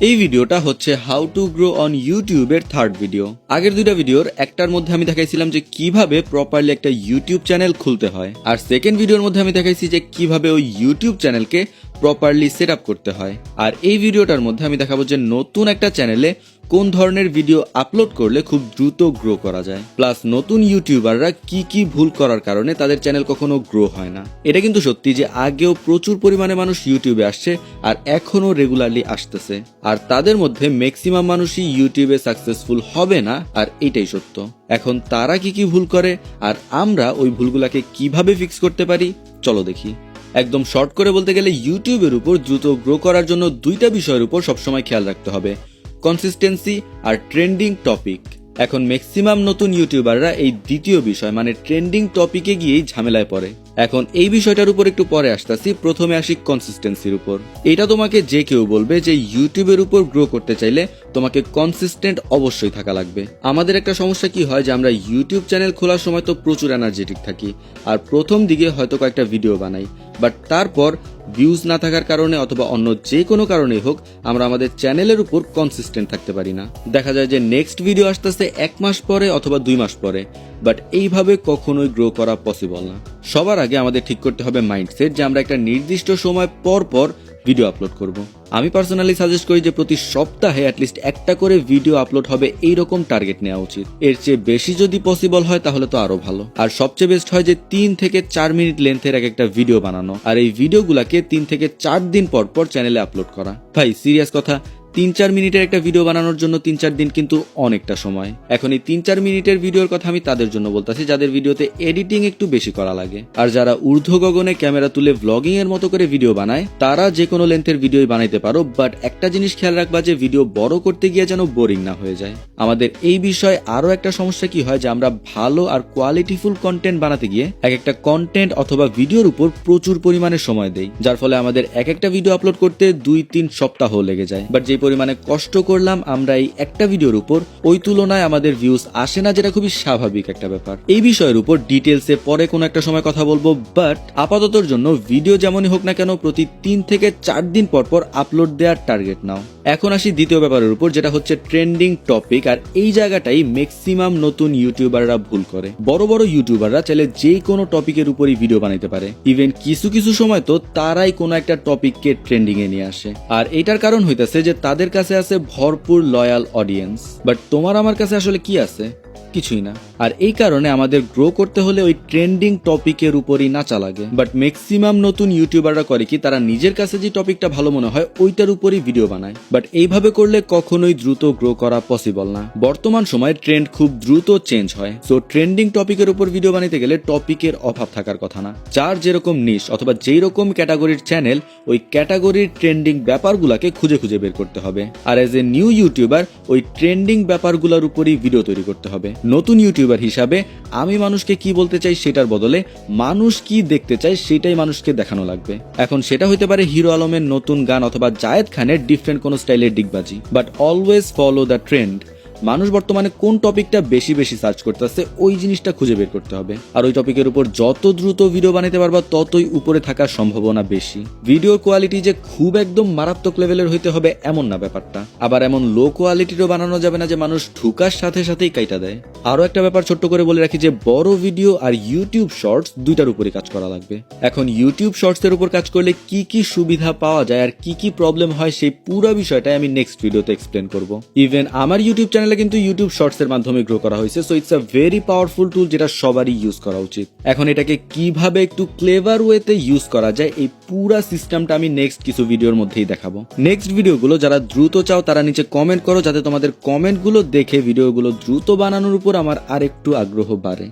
এই ভিডিওটা হচ্ছে হাউ টু গ্রো অন ইউটিউবের থার্ড ভিডিও। আগের দুইটা ভিডিওর একটার মধ্যে আমি দেখাইছিলাম যে কিভাবে প্রপারলি একটা ইউটিউব চ্যানেল খুলতে হয়, আর সেকেন্ড ভিডিওর মধ্যে আমি দেখাইছি যে কিভাবে ওই ইউটিউব চ্যানেলকে প্রপারলি সেট আপ করতে হয়। আর এই ভিডিওটার মধ্যে আমি দেখাবো যে নতুন একটা চ্যানেলে কোন ধরনের ভিডিও আপলোড করলে খুব দ্রুত গ্রো করা যায়, প্লাস নতুন ইউটিউবাররা কি কি ভুল করার কারণে তাদের চ্যানেল কখনো গ্রো হয় না। এটা কিন্তু সত্যি যে আগেও প্রচুর পরিমাণে মানুষ ইউটিউবে আসছে আর এখনো রেগুলারলি আসতেছে, আর তাদের মধ্যে ম্যাক্সিমাম মানুষই ইউটিউবে সাকসেসফুল হবে না, আর এটাই সত্য। এখন তারা কি কি ভুল করে আর আমরা ওই ভুলগুলাকে কিভাবে ফিক্স করতে পারি, চলো দেখি। একদম শর্ট করে বলতে গেলে ইউটিউবের উপর দ্রুত গ্রো করার জন্য দুইটা বিষয়ের উপর সবসময় খেয়াল রাখতে হবে, কনসিস্টেন্সি আর ট্রেন্ডিং টপিক। এখন ম্যাক্সিমাম নতুন ইউটিউবাররা এই দ্বিতীয় বিষয় মানে ট্রেন্ডিং টপিকে গিয়েই ঝামেলায় পড়ে। এখন এই বিষয়টার উপর একটু পরে আসতেছি, প্রথমে আসি কনসিস্টেন্সির উপর। এটা তোমাকে যে কেউ বলবে যে ইউটিউবের উপর গ্রো করতে চাইলে তোমাকে কনসিস্টেন্ট অবশ্যই থাকা লাগবে। আমাদের একটা সমস্যা কি হয় যে আমরা ইউটিউব চ্যানেল খোলার সময় তো প্রচুর এনার্জেটিক থাকি আর প্রথম দিকে হয়তো কয়েকটা ভিডিও বানাই, বাট তারপর ভিউজ না থাকার কারণে অথবা অন্য যে কোনো কারণেই হোক আমরা আমাদের চ্যানেলের উপর কনসিস্টেন্ট থাকতে পারি না। দেখা যায় যে নেক্সট ভিডিও আসতেছে 1 মাস পরে অথবা 2 মাস পরে, বাট এইভাবে কখনোই গ্রো করা পসিবল না। সবার আগে আমাদের ঠিক করতে হবে মাইন্ডসেট যে আমরা একটা নির্দিষ্ট সময় পর পর ভিডিও আপলোড করব। আমি পার্সোনালি সাজেস্ট করি যে প্রতি সপ্তাহে অ্যাটলিস্ট একটা করে ভিডিও আপলোড হবে এইরকম টার্গেট নেওয়া উচিত। এর চেয়ে বেশি যদি পসিবল হয় তাহলে তো আরো ভালো। আর সবচেয়ে বেস্ট হয় যে 3 থেকে 4 মিনিট লেন্থের একটা ভিডিও বানানো, আর এই ভিডিওগুলোকে 3 থেকে 4 দিন পর পর চ্যানেলে আপলোড করা। ভাই সিরিয়াস কথা, 3-4 মিনিটের একটা ভিডিও বানানোর জন্য 3-4 দিন কিন্তু অনেকটা সময়। এখন এই 3-4 মিনিটের ভিডিওর কথা আমি তাদের জন্য বলতেছি যাদের ভিডিওতে এডিটিং একটু বেশি করা লাগে। আর যারা ঊর্ধ্ব গগনে ক্যামেরা তুলে ভ্লগিং এর মতো করে ভিডিও বানায় তারা যে কোনো লেন্থের ভিডিওই বানাইতে পারো, বাট একটা জিনিস খেয়াল রাখবা যে ভিডিও বড় করতে গিয়ে যেন বোরিং না হয়ে যায়। আমাদের এই বিষয়ে আরো একটা সমস্যা কি হয় যে আমরা ভালো আর কোয়ালিটিফুল কন্টেন্ট বানাতে গিয়ে এক একটা কন্টেন্ট অথবা ভিডিওর উপর প্রচুর পরিমাণে সময় দেই, যার ফলে আমাদের এক একটা ভিডিও আপলোড করতে 2-3 সপ্তাহ লেগে যায়। বাট যে পরিমাণে কষ্ট করলাম আমরা এই একটা ভিডিওর উপর, ওই তুলনায় আমাদের ভিউজ আসে না, যেটা খুবই স্বাভাবিক একটা ব্যাপার। এই বিষয়ের উপর ডিটেলসে পরে কোনো একটা সময় কথা বলবো, বাট আপাততর জন্য ভিডিও যেমনই হোক না কেন প্রতি 3 থেকে 4 দিন পর পর আপলোড দেওয়ার টার্গেট নাও। এখন আসি দ্বিতীয় ব্যাপারের উপর, যেটা হচ্ছে ট্রেন্ডিং টপিক। আর এই জায়গাটাই ম্যাক্সিমাম নতুন ইউটিউবাররা ভুল করে। বড় বড় ইউটিউবাররা চাইলে যে কোনো টপিকের উপরই ভিডিও বানাইতে পারে, ইভেন কিছু কিছু সময় তো তারাই কোনো একটা টপিককে ট্রেন্ডিং এ নিয়ে আসে। আর এটার কারণ হইতেছে যে তাদের কাছে আছে ভরপুর লয়াল অডিয়েন্স, বাট তোমার আমার কাছে আসলে কি আছে? কিছুই না। আর এই কারণে আমাদের গ্রো করতে হলে ওই ট্রেন্ডিং টপিকের উপরই নাচা লাগে। বাট ম্যাক্সিমাম নতুন ইউটিউবাররা করে কি, তারা নিজের কাছে যে টপিকটা ভালো মনে হয় ওইটার উপরই ভিডিও বানায়। বাট এইভাবে করলে কখনোই দ্রুত গ্রো করা পসিবল না। বর্তমান সময়ে ট্রেন্ড খুব দ্রুত চেঞ্জ হয়, সো ট্রেন্ডিং টপিকের উপর ভিডিও বানাতে গেলে টপিকের অভাব থাকার কথা না। যার যেরকম নিশ অথবা যেই রকম ক্যাটাগরির চ্যানেল, ওই ক্যাটাগরির ট্রেন্ডিং ব্যাপারগুলোকে খুঁজে খুঁজে বের করতে হবে। আর এজ এ নিউ ইউটিউবার ওই ট্রেন্ডিং ব্যাপারগুলোর উপরই ভিডিও তৈরি করতে হবে। নতুন ইউটিউবার হিসাবে আমি মানুষকে কি বলতে চাই সেটার বদলে মানুষ কি দেখতে চায় সেটাই মানুষকে দেখানো লাগবে। এখন সেটা হইতে পারে হিরো আলমের নতুন গান অথবা জায়েদ খানের ডিফারেন্ট কোন স্টাইলের ডিগবাজি, but always follow the trend. মানুষ বর্তমানে কোন টপিকটা বেশি বেশি সার্চ করতেছে ওই জিনিসটা খুঁজে বের করতে হবে, আর ওই টপিকের উপর যত দ্রুত ভিডিও বানাতে পারবা ততই উপরে থাকার সম্ভাবনা বেশি। ভিডিওর কোয়ালিটি যে খুব একদম মারাত্মক লেভেলের হইতে হবে এমন না ব্যাপারটা, আবার এমন লো কোয়ালিটিরও বানানো যাবে না যে মানুষ ঢুকার সাথে সাথেই কাইটা দেয়। আরো একটা ব্যাপার ছোট্ট করে বলে রাখি যে বড় ভিডিও আর ইউটিউব শর্টস দুইটার উপরে কাজ করা লাগবে। এখন ইউটিউব শর্টস এর উপর কাজ করলে কি কি সুবিধা পাওয়া যায় আর কি কি প্রবলেম হয় সেই পুরো বিষয়টাই আমি নেক্সট ভিডিওতে এক্সপ্লেন করব। ইভেন আমার ইউটিউব চ্যানেলে কিন্তু ইউটিউব শর্টস এর মাধ্যমে গ্রো করা হয়েছে, so it's a very powerful টুল যেটা সবারই ইউজ করা উচিত। এখন এটাকে কিভাবে একটু ক্লেভার ওয়েতে ইউজ করা যায় এই পুরো সিস্টেমটা আমি নেক্সট কিছু ভিডিওর মধ্যেই দেখাবো। নেক্সট ভিডিওগুলো যারা দ্রুত চাও তারা নিচে কমেন্ট করো, যাতে তোমাদের কমেন্টগুলো দেখে ভিডিওগুলো দ্রুত বানানোর উপর আমার আরেকটু আগ্রহ বাড়ে।